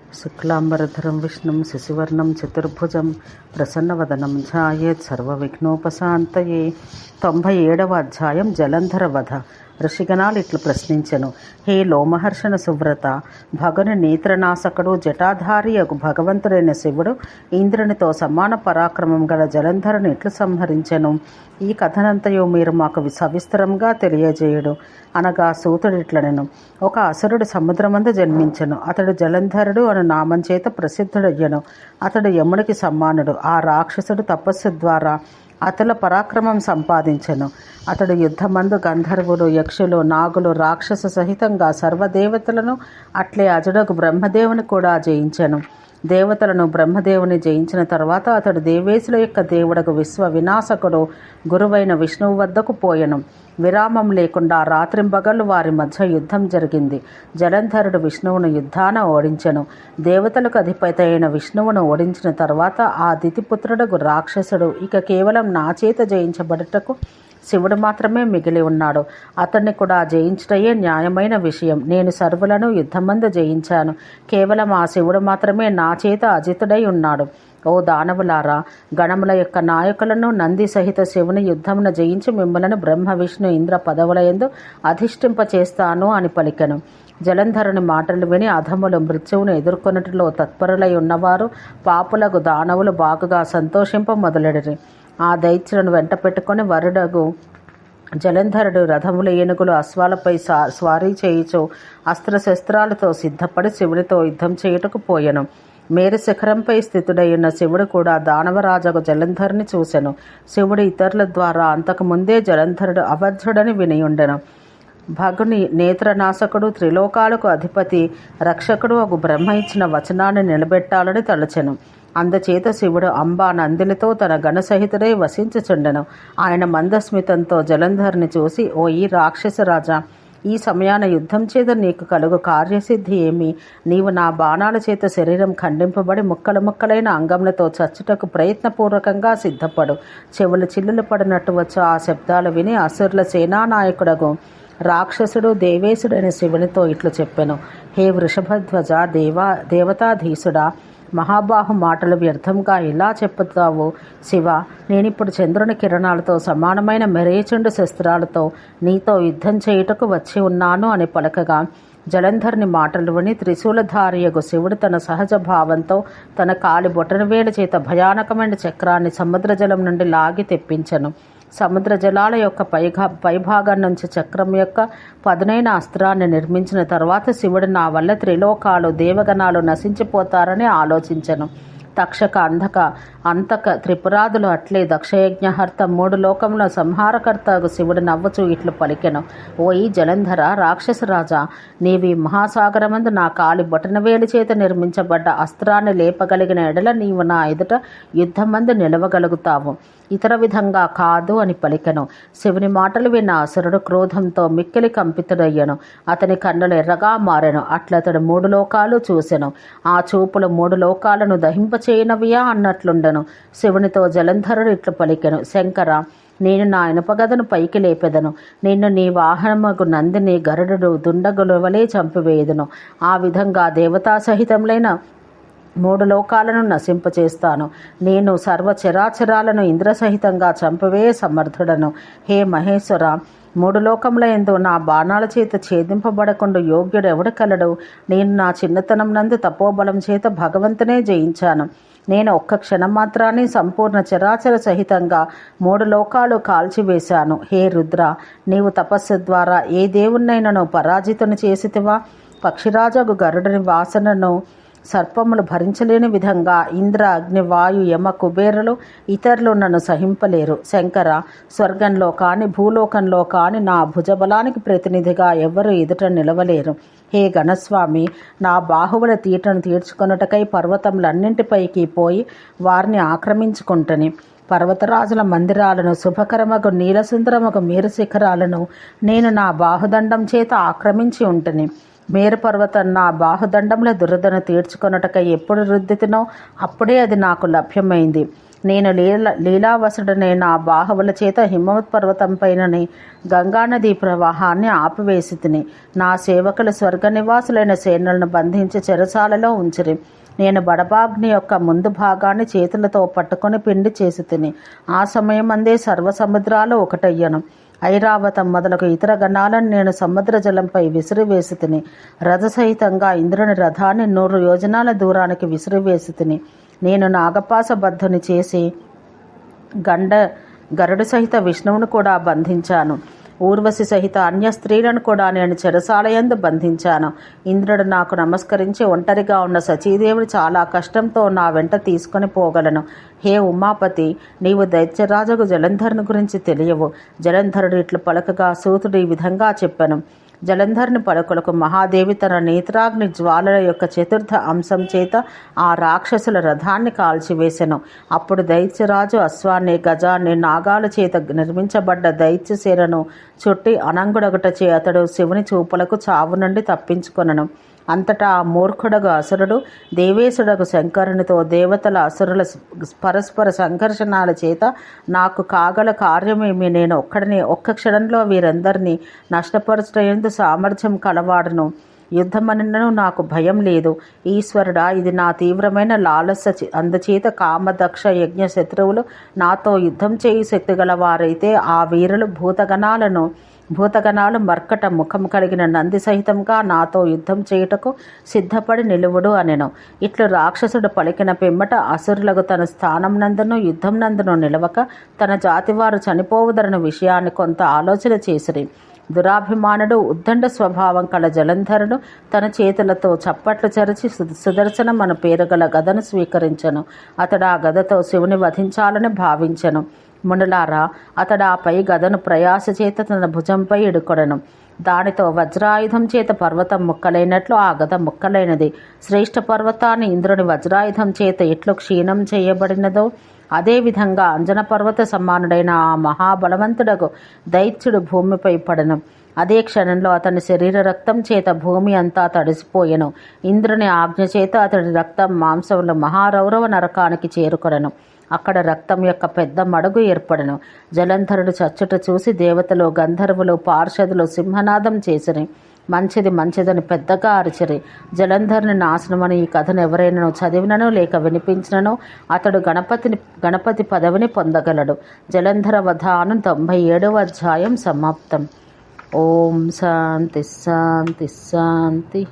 శుక్లాంబరధరం విష్ణుం శశివర్ణం చతుర్భుజం ప్రసన్నవదనం ధ్యాయేత్ సర్వవిఘ్నోపశాంతయే. 97వ అధ్యాయం జలంధర వధ. ఋషిగణాలు ఇట్లు ప్రశ్నించెను. హే లోమహర్షణ సువ్రత, భగను నేత్రనాశకుడు జటాధారి అగు భగవంతుడైన శివుడు ఇంద్రునితో సమాన పరాక్రమం గల జలంధరుని ఇట్లు సంహరించెను. ఈ కథనంతయు మీరు మాకు సవిస్తరంగా తెలియజేయుడు అనగా సూతుడిట్లనెను. ఒక అసురుడు సముద్రమందు జన్మించెను. అతడు జలంధరుడు అను నామం చేత ప్రసిద్ధుడయ్యను. అతడు యమునికి సమానుడు. ఆ రాక్షసుడు తపస్సు ద్వారా అతుల పరాక్రమం సంపాదించెను. అతడు యుద్ధమందు గంధర్వులు, యక్షులు, నాగులు, రాక్షస సహితంగా సర్వదేవతలను అట్లే అజుడకు బ్రహ్మదేవుని కూడా జయించెను. దేవతలను బ్రహ్మదేవుని జయించిన తర్వాత అతడు దేవేశుల యొక్క దేవుడకు విశ్వ వినాశకుడు గురువైన విష్ణువు వద్దకు పోయెను. విరామం లేకుండా రాత్రింబగళ్ళు వారి మధ్య యుద్ధం జరిగింది. జలంధరుడు విష్ణువును యుద్ధాన ఓడించెను. దేవతలకు అధిపతి అయిన విష్ణువును ఓడించిన తర్వాత ఆ దితిపుత్రుడకు రాక్షసుడు ఇక కేవలం నా చేత జయించబడుటకు శివుడు మాత్రమే మిగిలి ఉన్నాడు. అతన్ని కూడా జయించుటయే న్యాయమైన విషయం. నేను సర్వులను యుద్ధమందు జయించాను. కేవలం ఆ శివుడు మాత్రమే నా చేత అజితుడై ఉన్నాడు. ఓ దానవులారా, గణముల యొక్క నాయకులను నంది సహిత శివుని యుద్ధమును జయించి మిమ్మలను బ్రహ్మ విష్ణు ఇంద్ర పదవులయందు అధిష్ఠింపచేస్తాను అని పలికెను. జలంధరుని మాటలు విని అధములు మృత్యువును ఎదుర్కొనుటలో తత్పరులై ఉన్నవారు పాపులకు దానవులు బాగుగా సంతోషింప మొదలెడిరి. ఆ దైత్యులను వెంట పెట్టుకుని వరుడగు జలంధరుడు రథములు, ఏనుగులు, అశ్వాలపై స్వారీ చేయుచు అస్త్రశస్త్రాలతో సిద్ధపడి శివుడితో యుద్ధం చేయుటకు పోయెను. మేరు శిఖరంపై స్థితుడైన శివుడు కూడా దానవరాజగు జలంధరుని చూసెను. శివుడు ఇతరుల ద్వారా అంతకుముందే జలంధరుడు అబద్ధుడని వినియుండెను. భగుని నేత్రనాశకుడు, త్రిలోకాలకు అధిపతి, రక్షకుడు అగు బ్రహ్మ ఇచ్చిన వచనాన్ని నిలబెట్టాలని తలచెను. అందుచేత శివుడు అంబా నందినితో తన గణసహితుడై వసించుచుండెను. ఆయన మందస్మితంతో జలంధరుని చూసి, ఓ ఈ రాక్షసరాజా, ఈ సమయాన యుద్ధం చేత నీకు కలుగు కార్యసిద్ధి ఏమి? నీవు నా బాణాల చేత శరీరం ఖండింపబడి ముక్కలు ముక్కలైన అంగములతో చచ్చుటకు ప్రయత్నపూర్వకంగా సిద్ధపడు. చెవులు చిల్లులు పడినట్టు వచ్చి ఆ శబ్దాలు విని అసురుల సేనానాయకుడగు రాక్షసుడు దేవేశుడైన శివునితో ఇట్లు చెప్పెను. హే వృషభధ్వజ, దేవతాధీసుడా, మహాబాహు మాటలు వ్యర్థంగా ఇలా చెప్పుతావు? శివ, నేనిప్పుడు చంద్రుని కిరణాలతో సమానమైన మెరేచుండు శస్త్రాలతో నీతో యుద్ధం చేయుటకు వచ్చి ఉన్నాను అని పలకగా, జలంధరుని మాటలు విని త్రిశూలధారియగు శివుడు తన సహజ భావంతో తన కాలి బొటనవేలు చేత భయానకమైన చక్రాన్ని సముద్ర జలం నుండి లాగి తెప్పించెను. సముద్ర జలాల యొక్క పైభాగం నుంచి చక్రం యొక్క పదునైన అస్త్రాన్ని నిర్మించిన తర్వాత శివుడు నా వల్ల త్రిలోకాలు, దేవగణాలు నశించిపోతారని ఆలోచించెను. తక్షక, అంతక త్రిపురాదులు అట్లే దక్షయజ్ఞహర్త, 3 లోకముల సంహారకర్త శివుడు నవ్వుచూ ఇట్లు పలికెను. ఓ ఈ జలంధర రాక్షసరాజా, నీవి మహాసాగరమందు నా కాలి బొటనవేలు చేత నిర్మించబడ్డ అస్త్రాన్ని లేపగలిగిన ఎడల నీవు నా ఎదుట యుద్ధమందు నిలవగలుగుతావు. ఇతర విధంగా కాదు అని పలికెను. శివుని మాటలు విన్న అసురుడు క్రోధంతో మిక్కిలి కంపితుడయ్యను. అతని కన్నులు ఎర్రగా మారెను. అట్లతడు 3 లోకాలు చూసెను. ఆ చూపులు 3 లోకాలను దహింపచేయనవియా అన్నట్లుండెను. శివునితో జలంధరుడు ఇట్లు పలికెను. శంకర, నేను నా ఇనుపగదను పైకి లేపెదను. నిన్ను నీ వాహనమగు నందిని గరుడు దుండగుల వలె చంపివేయదును. ఆ విధంగా దేవతాసహితములైన 3 లోకాలను నశింపచేస్తాను. నేను సర్వచరాచరాలను ఇంద్రసహితంగా చంపవే సమర్థుడను. హే మహేశ్వర, 3 లోకముల యందు నా బాణాల చేత ఛేదింపబడకుండా యోగ్యుడు ఎవడు కలడు? నేను నా చిన్నతనం నందు తపోబలం చేత భగవంతునే జయించాను. నేను ఒక్క క్షణం మాత్రాన్ని సంపూర్ణ చరాచర సహితంగా 3 లోకాలు కాల్చివేశాను. హే రుద్ర, నీవు తపస్సు ద్వారా ఏ దేవుణ్ణైనను పరాజితుని చేసితివా? పక్షిరాజగు గరుడుని వాసనను సర్పములు భరించలేని విధంగా ఇంద్ర, అగ్ని, వాయు, యమ, కుబేరులు ఇతరులు నన్ను సహింపలేరు. శంకర, స్వర్గంలో కాని భూలోకంలో కాని నా భుజబలానికి ప్రతినిధిగా ఎవ్వరూ ఎదుట నిలవలేరు. హే గణస్వామి, నా బాహువుల తీటను తీర్చుకొనుటకై పర్వతములన్నింటిపైకి పోయి వారిని ఆక్రమించుకుంటని పర్వతరాజుల మందిరాలను, శుభకరమగు నీలసుందరమగు మేరు శిఖరాలను నేను నా బాహుదండం చేత ఆక్రమించి ఉంటని. మేరుపర్వతం నా బాహుదండముల దురదను తీర్చుకొనుటకై ఎప్పుడు రుద్దితినో అప్పుడే అది నాకు లభ్యమైంది. నేను లీలావసుడనే నా బాహువుల చేత హిమవత్ పర్వతం పైనని గంగానదీ ప్రవాహాన్ని ఆపివేసి తిని నా సేవకులు స్వర్గనివాసులైన సేనలను బంధించి చెరసాలలో ఉంచిరి. నేను బడబాగ్ని యొక్క ముందు భాగాన్ని చేతులతో పట్టుకొని పిండి చేసి తిని ఆ సమయమందే సర్వసముద్రాలు ఒకటయ్యను. ఐరావతం మొదలగు ఇతర గణాలను నేను సముద్ర జలంపై విసిరివేసి తిని రథసహితంగా ఇంద్రుని రథాన్ని 100 యోజనాల దూరానికి విసిరివేసి తిని నేను నాగపాసబద్ధుని చేసి గరుడు సహిత విష్ణువును కూడా బంధించాను. ఊర్వశి సహిత అన్య స్త్రీలను కూడా నేను చెరసాలయందు బంధించాను. ఇంద్రుడు నాకు నమస్కరించి ఒంటరిగా ఉన్న సచీదేవిని చాలా కష్టంతో నా వెంట తీసుకొని పోగలను. హే ఉమాపతి, నీవు దైత్యరాజుకు జలంధరుని గురించి తెలియవు. జలంధరుడు ఇట్లు పలకగా సూతుడు ఈ విధంగా చెప్పాను. జలంధరుని పలుకులకు మహాదేవి తన నేత్రాగ్ని జ్వాలల యొక్క చతుర్థ అంశం చేత ఆ రాక్షసుల రథాన్ని కాల్చివేసెను. అప్పుడు దైత్యరాజు అశ్వాన్ని, గజాన్ని, నాగాల చేత నిర్మించబడ్డ దైత్యశీలను చుట్టి అనంగుడగుటచే అతడు శివుని చూపులకు చావు నుండి తప్పించుకొనను. అంతటా ఆ మూర్ఖుడగు అసురుడు దేవేశుడగు శంకరునితో దేవతల అసురుల పరస్పర సంఘర్షణాల చేత నాకు కాగల కార్యమేమి, నేను ఒక్క క్షణంలో వీరందరినీ నష్టపరచటయందు సామర్థ్యం కలవాడను. యుద్ధమనను నాకు భయం లేదు. ఈశ్వరుడా, ఇది నా తీవ్రమైన లాలస. అందుచేత కామదక్ష యజ్ఞ శత్రువులు నాతో యుద్ధం చేయి శక్తి గలవారైతే ఆ వీరులు భూతగణాలు మర్కట ముఖం కలిగిన నంది సహితంగా నాతో యుద్ధం చేయుటకు సిద్ధపడి నిలువుడు అనెను. ఇట్లు రాక్షసుడు పలికిన పిమ్మట అసురులకు తన స్థానం నందును యుద్ధం నందును నిలవక తన జాతివారు చనిపోవుదరని విషయాన్ని కొంత ఆలోచన చేసిరి. దురాభిమానుడు ఉద్దండ స్వభావం కల జలంధరుడు తన చేతులతో చప్పట్లు చరిచి సుదర్శనం అను పేరుగల గదను స్వీకరించెను. అతడు ఆ గదతో శివుని వధించాలని భావించెను. మునులారా, అతడు ఆ పై గదను ప్రయాస చేత తన భుజంపై ఇడుకొడెను. దానితో వజ్రాయుధం చేత పర్వతం ముక్కలైనట్లు ఆ గద ముక్కలైనది. శ్రేష్ఠ పర్వతాన్ని ఇంద్రుని వజ్రాయుధం చేత ఎట్లు క్షీణం చేయబడినదో అదేవిధంగా అంజన పర్వత సమానుడైన ఆ మహాబలవంతుడకు దైత్యుడు భూమిపై పడెను. అదే క్షణంలో అతని శరీర రక్తం చేత భూమి అంతా తడిసిపోయెను. ఇంద్రుని ఆజ్ఞ చేత అతడి రక్తం మాంసములు మహారౌరవ నరకానికి చేరుకొనెను. అక్కడ రక్తం యొక్క పెద్ద మడుగు ఏర్పడెను. జలంధరుడు చచ్చుట చూసి దేవతలు, గంధర్వులు, పార్షదులు సింహనాదం చేసిరి. మంచిదని పెద్దగా అరిచిరి. జలంధరుని నాశనమని ఈ కథను ఎవరైనా చదివినను లేక వినిపించినను అతడు గణపతి పదవిని పొందగలడు. జలంధర వధ అను 97వ అధ్యాయం సమాప్తం. ఓం శాంతి శాంతి శాంతి.